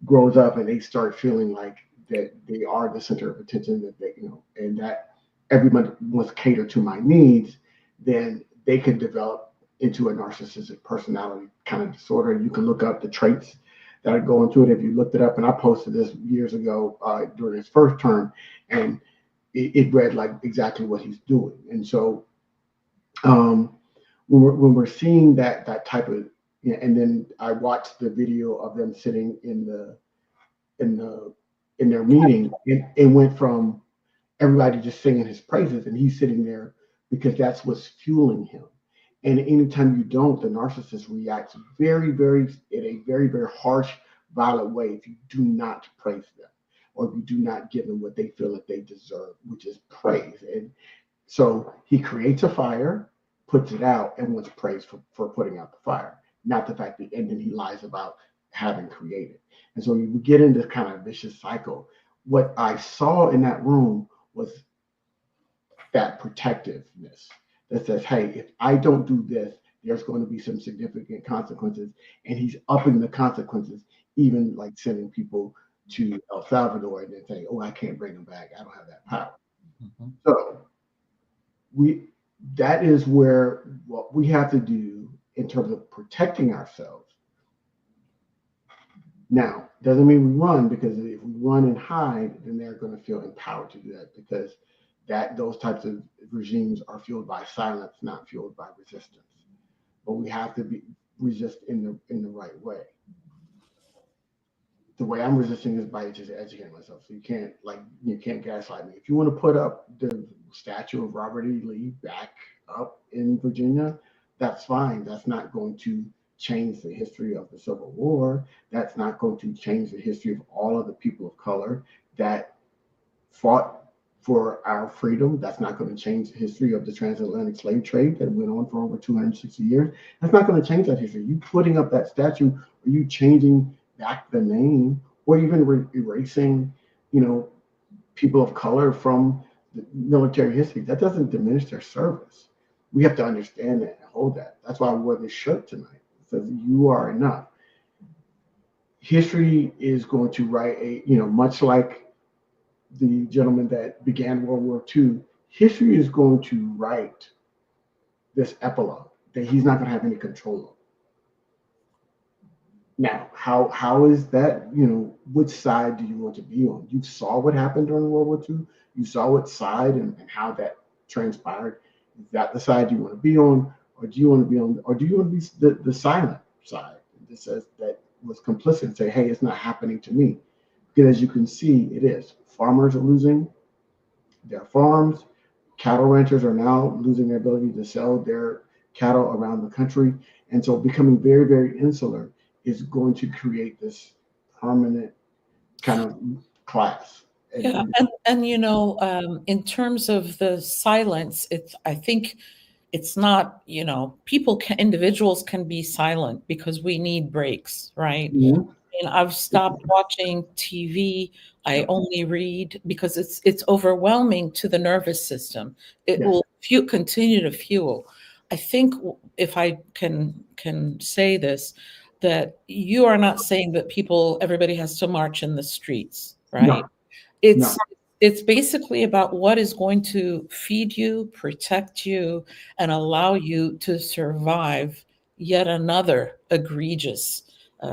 grows up and they start feeling like that they are the center of attention, that they, and that everybody must cater to my needs, then they can develop into a narcissistic personality kind of disorder. You can look up the traits that go into it. If you looked it up, and I posted this years ago during his first term, and it read like exactly what he's doing. And so um, when we're seeing that type of, and then I watched the video of them sitting in the in their meeting, and it went from everybody just singing his praises, and he's sitting there because that's what's fueling him. And anytime you don't, the narcissist reacts very, very in a very, very harsh, violent way if you do not praise them or if you do not give them what they feel that they deserve, which is praise. And so he creates a fire, puts it out, and wants praise for putting out the fire, not the fact that, and then he lies about having created. And so you get into kind of vicious cycle. What I saw in that room was that protectiveness that says, hey, if I don't do this, there's going to be some significant consequences. And he's upping the consequences, even like sending people to El Salvador and then saying, oh, I can't bring them back. I don't have that power. mhm. So we that is where what we have to do in terms of protecting ourselves. Now, doesn't mean we run, because if we run and hide, then they're going to feel empowered to do that, because that those types of regimes are fueled by silence, not fueled by resistance. But we have to be resist in the right way. The way I'm resisting is by just educating myself. So you can't gaslight me. If you want to put up the statue of Robert E. Lee back up in Virginia, that's fine. That's not going to change the history of the Civil War. That's not going to change the history of all of the people of color that fought for our freedom. That's not going to change the history of the transatlantic slave trade that went on for over 260 years. That's not going to change that history. You putting up that statue, or you changing back the name, or even erasing, you know, people of color from the military history, that doesn't diminish their service. We have to understand that and hold that. That's why I wore this shirt tonight. It says, you are enough. History is going to write much like the gentleman that began World War II, history is going to write this epilogue that he's not going to have any control of. Now, how is that? Which side do you want to be on? You saw what happened during World War II. You saw what side and how that transpired. Is that the side you want to be on, or do you want to be on, or do you want to be the silent side that says that was complicit and say, hey, it's not happening to me? Because as you can see, it is. Farmers are losing their farms. Cattle ranchers are now losing their ability to sell their cattle around the country. And so becoming very, very insular is going to create this permanent kind of class. Yeah, and in terms of the silence, I think it's not, individuals can be silent because we need breaks, right? yeah, And I've stopped watching TV. I only read because it's overwhelming to the nervous system. It yes, will continue to fuel. I think if I can say this, that you are not saying that everybody has to march in the streets, right? no, It's no, it's basically about what is going to feed you, protect you, and allow you to survive yet another egregious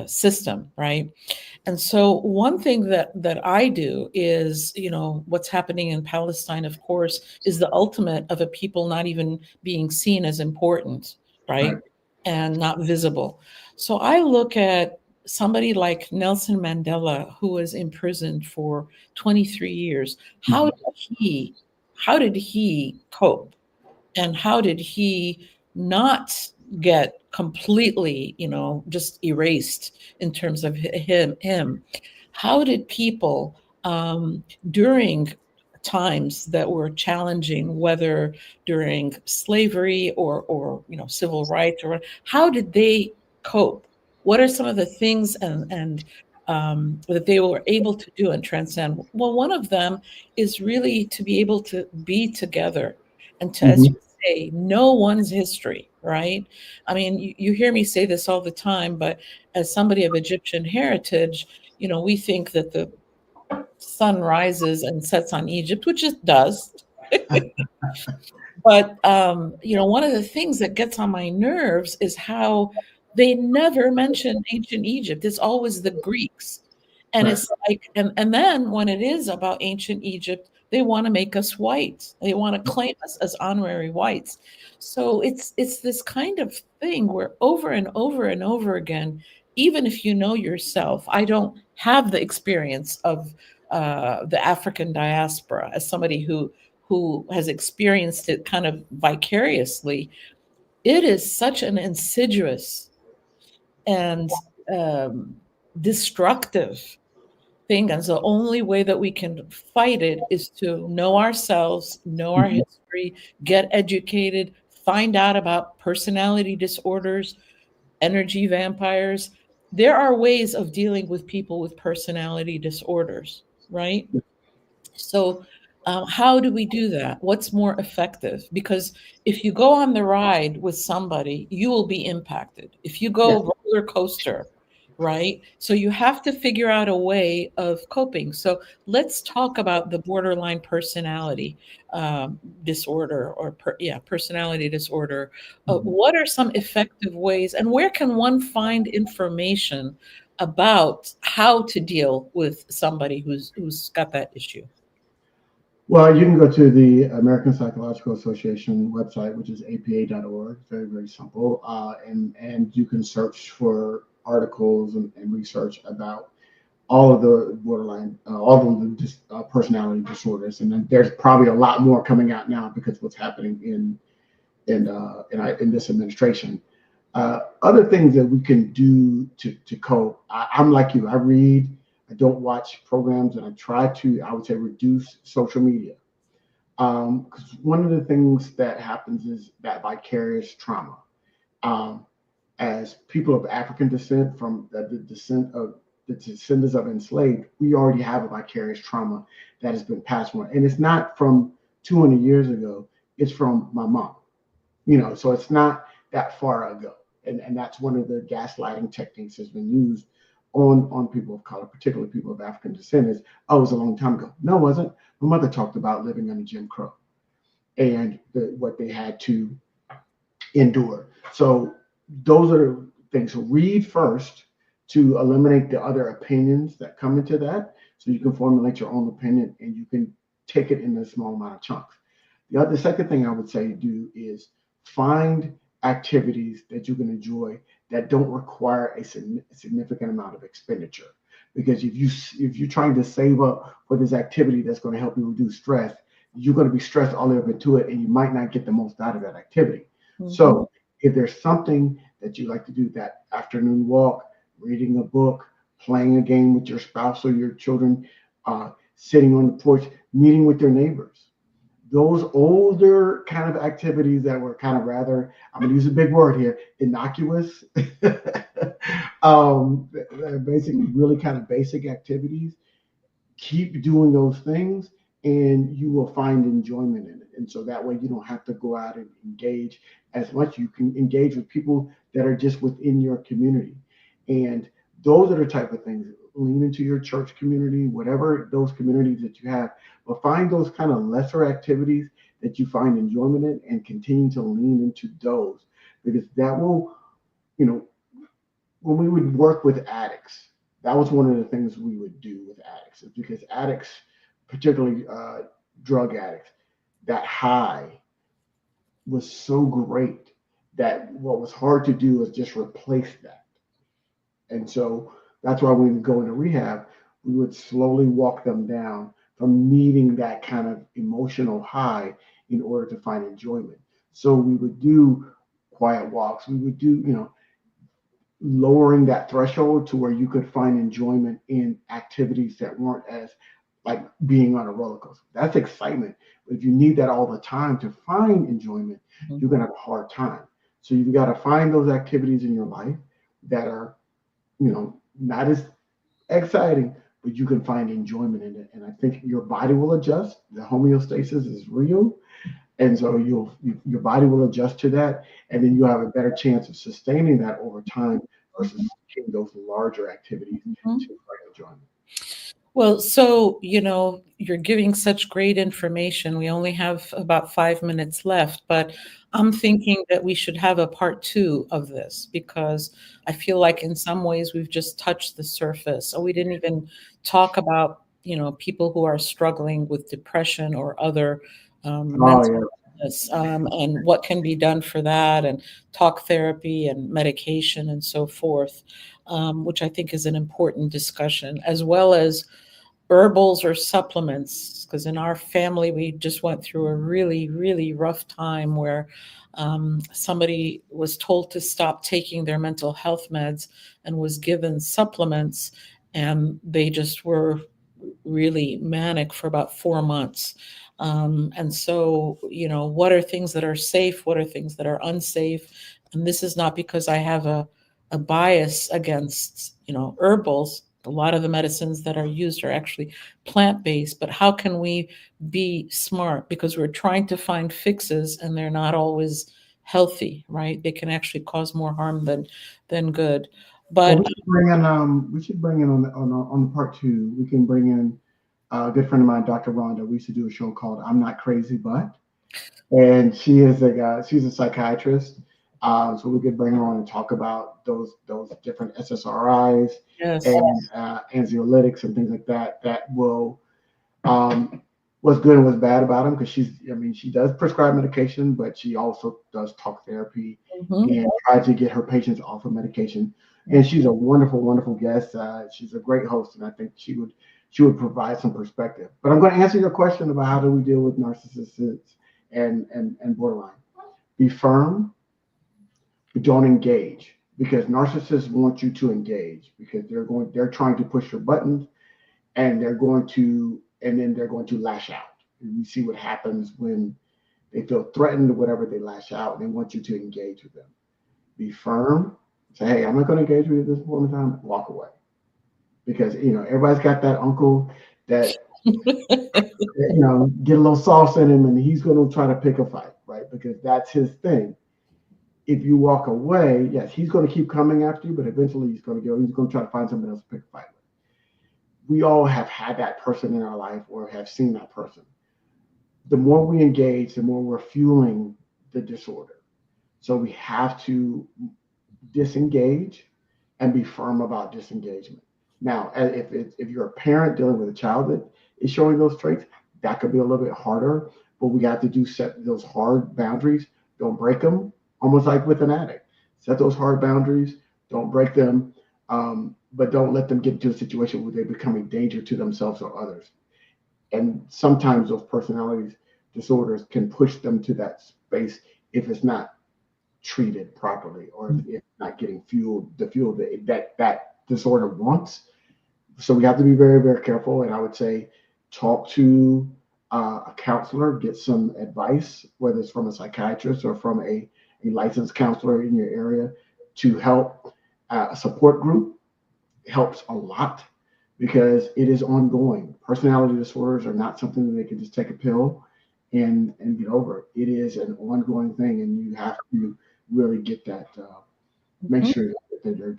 system, right? And so one thing that I do is, what's happening in Palestine, of course, is the ultimate of a people not even being seen as important, Right. right? And not visible. So I look at somebody like Nelson Mandela, who was imprisoned for 23 years. How Mhm. did he cope? And how did he not get completely, just erased in terms of him? How did people, during times that were challenging, whether during slavery or civil rights, or how did they cope? What are some of the things and that they were able to do and transcend? Well, one of them is really to be able to be together and to, as you Mhm. say, know one's history, right? I mean, you hear me say this all the time, but as somebody of Egyptian heritage, we think that the sun rises and sets on Egypt, which it does. But one of the things that gets on my nerves is how they never mention ancient Egypt. It's always the Greeks. And Right. it's like, and then when it is about ancient Egypt, they want to make us white. They want to claim us as honorary whites. So it's this kind of thing where over and over and over again, even if you know yourself, I don't have the experience of the African diaspora as somebody who has experienced it kind of vicariously. It is such an insidious and um, destructive thing. And so the only way that we can fight it is to know ourselves, know our Mhm. history, get educated, find out about personality disorders, energy vampires. There are ways of dealing with people with personality disorders, right? So, how do we do that? What's more effective? Because if you go on the ride with somebody, you will be impacted. If you Yeah. go roller coaster, right? So you have to figure out a way of coping. So let's talk about the borderline personality disorder, or personality disorder. Mhm. What are some effective ways, and where can one find information about how to deal with somebody who's got that issue? Well, you can go to the American Psychological Association website, which is apa.org. Very, very simple. And you can search for articles and research about all of the borderline, all of the personality disorders. And then there's probably a lot more coming out now because what's happening in this administration. Other things that we can do to cope. I'm like you. I read. I don't watch programs, and I try to. I would say reduce social media. Because one of the things that happens is that vicarious trauma. Um, as people of African descent, from the descendants of enslaved, we already have a vicarious trauma that has been passed on, and it's not from 200 years ago. It's from my mom. So it's not that far ago, and that's one of the gaslighting techniques that's been used on people of color, particularly people of African descent. Is, oh, it was a long time ago. No, it wasn't. My mother talked about living under Jim Crow and what they had to endure. So those are the things. So read first to eliminate the other opinions that come into that, so you can formulate your own opinion and you can take it in a small amount of chunks. The second thing I would say do is find activities that you can enjoy that don't require a significant amount of expenditure. Because if you're trying to save up for this activity that's going to help you reduce stress, you're going to be stressed all the way into it, and you might not get the most out of that activity. Mhm. So if there's something that you like to do, that afternoon walk, reading a book, playing a game with your spouse or your children, sitting on the porch, meeting with your neighbors, those older kind of activities that were kind of rather, I'm going to use a big word here, innocuous, basically really kind of basic activities. Keep doing those things and you will find enjoyment in it. And so that way you don't have to go out and engage as much. You can engage with people that are just within your community. And those are the type of things. Lean into your church community, whatever those communities that you have, but find those kind of lesser activities that you find enjoyment in and continue to lean into those, because that will, you know, when we would work with addicts, that was one of the things we would do with addicts, is because addicts, particularly drug addicts, that high was so great that what was hard to do was just replace that. And so that's why when we go into rehab, we would slowly walk them down from needing that kind of emotional high in order to find enjoyment. So we would do quiet walks. We would do, lowering that threshold to where you could find enjoyment in activities that weren't as like being on a roller coaster. That's excitement. But if you need that all the time to find enjoyment, Mhm. you're going to have a hard time. So you've got to find those activities in your life that are, not as exciting, but you can find enjoyment in it. And I think your body will adjust. The homeostasis is real. And so your body will adjust to that, and then you'll have a better chance of sustaining that over time versus taking those larger activities to Mhm. find enjoyment. Well, so, you're giving such great information. We only have about 5 minutes left, but I'm thinking that we should have a part two of this because I feel like in some ways we've just touched the surface. Or we didn't even talk about, people who are struggling with depression or other Oh mental yeah. illness, and what can be done for that, and talk therapy and medication and so forth, which I think is an important discussion, as well as herbals or supplements, because in our family we just went through a really really rough time where somebody was told to stop taking their mental health meds and was given supplements, and they just were really manic for about 4 months. And so, what are things that are safe? What are things that are unsafe? And this is not because I have a bias against, herbals. A lot of the medicines that are used are actually plant based, but how can we be smart? Because we're trying to find fixes and they're not always healthy, right? They can actually cause more harm than good. Well, But we should bring in on the part two. We can bring in a good friend of mine, Dr. Rhonda. We used to do a show called "I'm Not Crazy But," and she's a psychiatrist. So we could bring her on and talk about those different SSRIs yes. and anxiolytics and things like that. That will um, what's good and what's bad about them, because she does prescribe medication, but she also does talk therapy Mhm. and try to get her patients off of medication. And she's a wonderful, wonderful guest. She's a great host, and I think she would provide some perspective. But I'm going to answer your question about how do we deal with narcissists and borderline. Be firm, but don't engage, because narcissists want you to engage because they're trying to push your buttons, and then they're going to lash out. And you see what happens when they feel threatened or whatever, they lash out and they want you to engage with them. Be firm. Say, hey, I'm not going to engage with you at this point in time. Walk away, because everybody's got that uncle that get a little sauce in him, and he's going to try to pick a fight, right? Because that's his thing. If you walk away, yes, he's going to keep coming after you, but eventually he's going to go. He's going to try to find somebody else to pick a fight with. We all have had that person in our life or have seen that person. The more we engage, the more we're fueling the disorder. So we have to disengage and be firm about disengagement. Now, if you're a parent dealing with a child that is showing those traits, that could be a little bit harder. But we got to set those hard boundaries. Don't break them. Almost like with an addict, set those hard boundaries. Don't break them, but don't let them get into a situation where they become a danger to themselves or others. And sometimes those personality disorders can push them to that space if it's not treated properly, or if it's not getting the fuel that disorder wants. So we have to be very, very careful. And I would say talk to a counselor, get some advice, whether it's from a psychiatrist or from a licensed counselor in your area, to help. A support group helps a lot because it is ongoing. Personality disorders are not something that they can just take a pill and get over. It is an ongoing thing, and you have to really get that. Make Mhm. sure that you're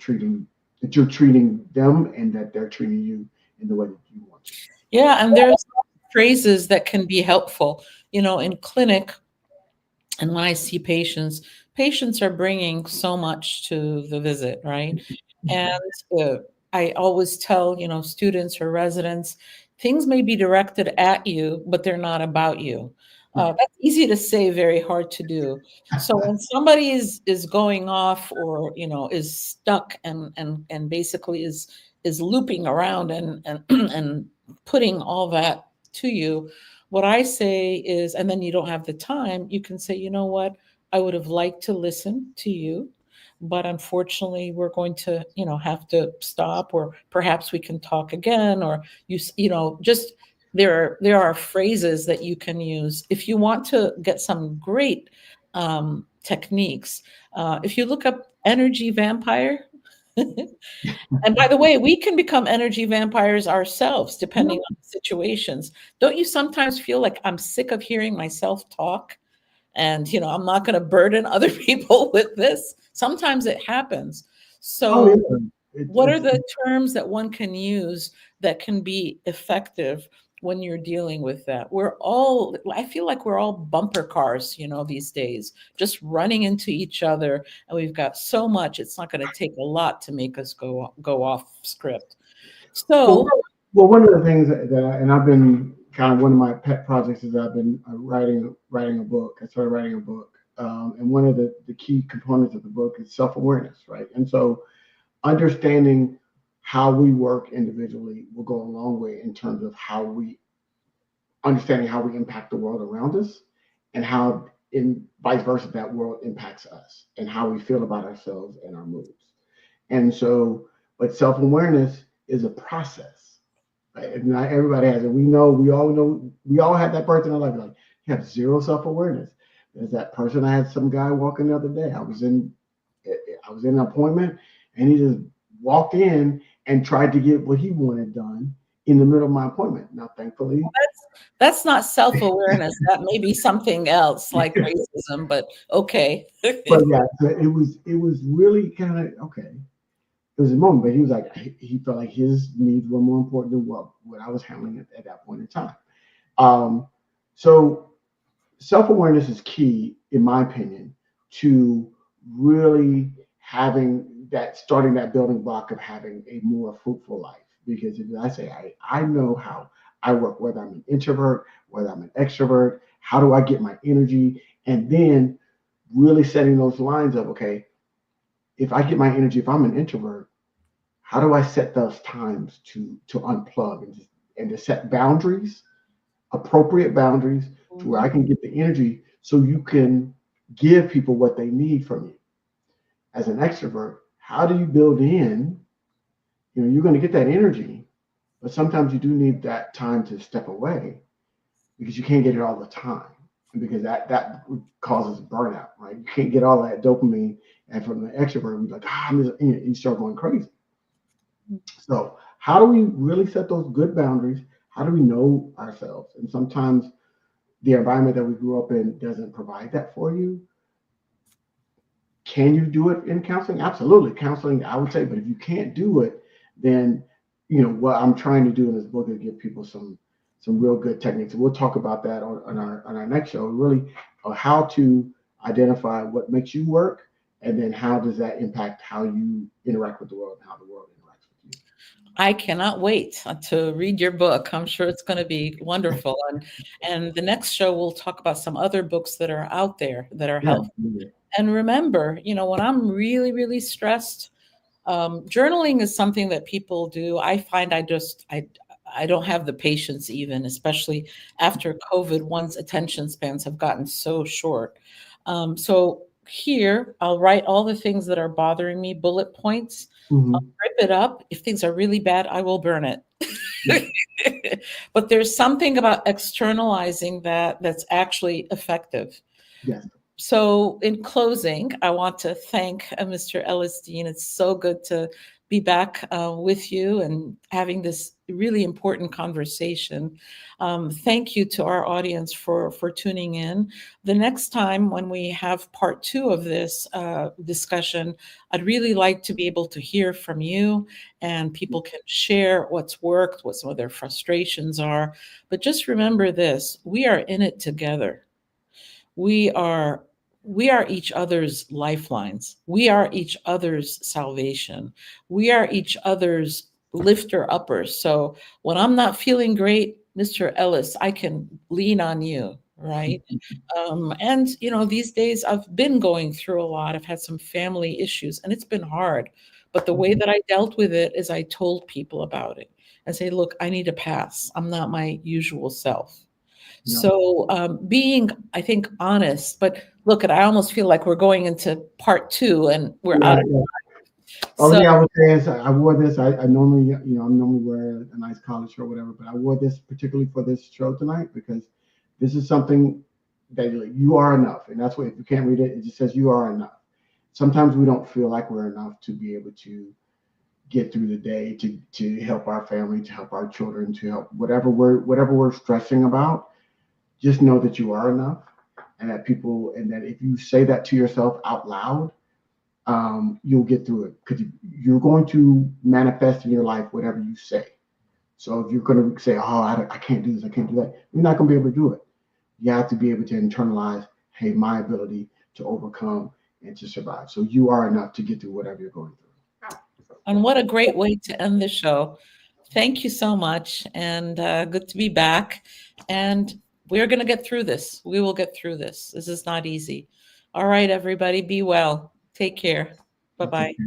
treating them, and that they're treating you in the way that you want to. Yeah, and there's phrases that can be helpful. In clinic, and when I see patients are bringing so much to the visit, right? And uh, I always tell, students or residents, things may be directed at you, but they're not about you. Right. That's easy to say, very hard to do. So when somebody is going off, or is stuck, and basically is looping around, and and putting all that to you, what I say is, and then you don't have the time, you can say, you know what, I would have liked to listen to you, but unfortunately we're going to have to stop, or perhaps we can talk again, or just there are phrases that you can use if you want to get some great techniques. If you look up energy vampire, and by the way, we can become energy vampires ourselves depending on the situations. Don't you sometimes feel like, I'm sick of hearing myself talk, and I'm not going to burden other people with this? Sometimes it happens. Oh yeah. So what are It's the terms that one can use that can be effective when you're dealing with that? I feel like we're all bumper cars, these days, just running into each other, and we've got so much, it's not going to take a lot to make us go off script. well, So, well, one of the things and I've been kind of one of my pet projects is I've been writing a book. I started writing a book, and one of the key components of the book is self awareness, right? And so understanding how we work individually will go a long way in terms of how we understanding how we impact the world around us, and how in vice versa that world impacts us and how we feel about ourselves and our moods. And so, but self awareness is a process. Right? And not everybody has it. We all have that person in our life. Like, you have zero self awareness. There's that person. I had some guy walking the other day. I was in an appointment, and he just walked in and tried to get what he wanted done in the middle of my appointment. Now, thankfully, that's not self-awareness. That may be something else like racism, but okay. but yeah, so it was really kind of okay. It was a moment, but he was like he felt like his needs were more important than what I was handling at that point in time. Um, so self awareness is key, in my opinion, to really having that starting that building block of having a more fruitful life. Because if I say I know how I work, whether I'm an introvert, whether I'm an extrovert, how do I get my energy, and then really setting those lines of okay, if I get my energy, if I'm an introvert, how do I set those times to unplug and to set boundaries, appropriate boundaries, to where I Mhm. can get the energy so you can give people what they need from you. As an extrovert, how do you build in, you're going to get that energy, but sometimes you do need that time to step away because you can't get it all the time. And because that causes burnout, right? You can't get all that dopamine, and from the extrovert, you're like, you start going crazy. So, how do we really set those good boundaries? How do we know ourselves? And sometimes the environment that we grew up in doesn't provide that for you. Can you do it in counseling? Absolutely. Counseling, I would say, but if you can't do it, then what I'm trying to do in this book is give people some real good techniques. And we'll talk about that on our next show. Really, how to identify what makes you work, and then how does that impact how you interact with the world and how the world interacts with I cannot wait to read your book. I'm sure it's going to be wonderful. And the next show we'll talk about some other books that are out there that are you. helpful. Yeah. And remember, when I'm really, really stressed, journaling is something that people do. I find I don't have the patience, even, especially after COVID. One's attention spans have gotten so short. So here, I'll write all the things that are bothering me, bullet points. I'll Hmm. rip it up. If things are really bad, I will burn it. Yeah. But there's something about externalizing that's actually effective. Yes. So, in closing, I want to thank Mr. Ellis Dean. It's so good to be back with you and having this really important conversation. Thank you to our audience for tuning in. The next time when we have part two of this discussion, I'd really like to be able to hear from you, and people can share what's worked, what some of their frustrations are. But just remember this: we are in it together. We are we are each other's lifelines. We are each other's salvation. We are each other's lifter uppers. So when I'm not feeling great, Mr. Ellis, I can lean on you, right? And these days I've been going through a lot. I've had some family issues, and it's been hard. But the way Mhm. that I dealt with it is I told people about it. I say, look, I need a pass. I'm not my usual self. Yeah. So being, I think, honest, but look, I almost feel like we're going into part two and we're out Yeah. of. Yeah. Only So thing I would say is I wore this. I normally, I'm normally wear a nice collar shirt or whatever, but I wore this particularly for this show tonight because this is something that you are enough. And that's what, if you can't read it, it just says you are enough. Sometimes we don't feel like we're enough to be able to get through the day, to help our family, to help our children, to help whatever we're stressing about. Just know that you are enough, and that if you say that to yourself out loud, you'll get through it because you're going to manifest in your life whatever you say. So if you're going to say, "Oh, I can't do this, I can't do that," you're not going to be able to do it. You have to be able to internalize, "Hey, my ability to overcome and to survive." So you are enough to get through whatever you're going through. and what a great way to end the show. Thank you so much, and good to be back. And we're going to get through this. We will get through this. This is not easy. All right, everybody, be well. Take care. Bye You take bye. care.